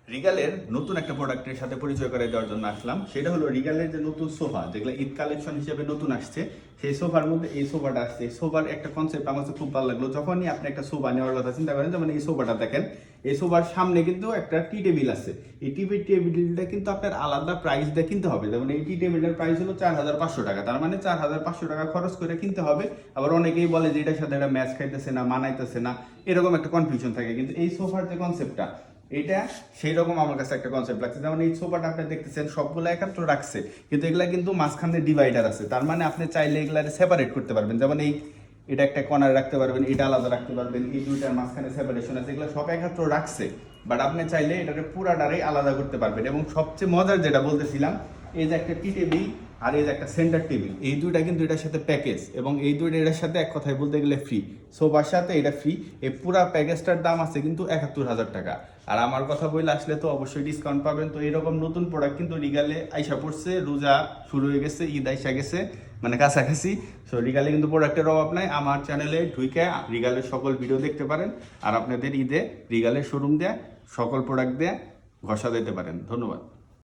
রিগালের নতুন একটা প্রোডাক্টের সাথে পরিচয় করে দেওয়ার জন্য আসলাম। সেটা হলো রিগালের যে নতুন সোফা, যেগুলো ঈদ কালেকশন হিসেবে নতুন আসছে, সেই সোফার মধ্যে এই সোফাটা আসছে। এই সোফার একটা কনসেপ্ট আমার কাছে খুব ভালো লাগলো। যখনই আপনি একটা সোফা নেওয়ার কথা চিন্তা করেন, যেমন এই সোফাটা দেখেন, এই সোফার সামনে কিন্তু একটা টি টেবিল আছে। এই টেবিলটা কিন্তু আপনার আলাদা প্রাইস দিয়ে কিনতে হবে। যেমন এই টি টেবিলের প্রাইস হলো 4,500 টাকা, তার মানে 4,500 টাকা খরচ করে কিনতে হবে। আবার অনেকেই বলে যে এটার সাথে এটা ম্যাচ খাইতেছে না, মানাইতেছে না, এরকম একটা কনফিউশন থাকে। কিন্তু এই সোফার যে কনসেপ্টটা, এটা সেই রকম আমার কাছে একটা কনসেপ্ট লাগছে। যেমন এই সোফাটা আপনি দেখতেছেন সবগুলো একাত্র রাখছে, কিন্তু এগুলা কিন্তু মাঝখানে ডিভাইডার আছে। তার মানে আপনি চাইলে এগুলারে সেপারেট করতে পারবেন। যেমন এটা একটা কর্নার রাখতে পারবেন, এটা আলাদা রাখতে পারবেন, এই দুইটার মাঝখানে সেপারেশন আছে, এগুলো সব একাত্র রাখছে। বাট আপনি চাইলে এটাকে পুরাটারে আলাদা করতে পারবেন। এবং সবচেয়ে মজার যেটা বলতেছিলাম, এই যে একটা টি টেবিল আর এই যে একটা সেন্টার টেবিল, এই দুইটা কিন্তু এটার সাথে প্যাকেজ, এবং এই দুইটা এটার সাথে এক কথায় বলতে গেলে ফ্রি। সোফার সাথে এটা ফ্রি। এই পুরা প্যাকেজটার দাম আছে কিন্তু 71,000 টাকা। আর আমার কথা বলে আসলে তো অবশ্যই ডিসকাউন্ট পাবেন। তো এরকম নতুন প্রোডাক্ট কিন্তু রিগালে আইসা পড়ছে। রোজা শুরু হয়ে গেছে, ঈদ আইসা গেছে, মানে কাছাকাছি। সো রিগালে কিন্তু প্রোডাক্টের অভাব নাই। আমার চ্যানেলে ঢুকে রিগালের সকল ভিডিও দেখতে পারেন। আর আপনাদের ঈদে রিগালের শোরুম দিয়ে সকল প্রোডাক্ট দিয়ে ঘর সাজাইতে পারেন। ধন্যবাদ।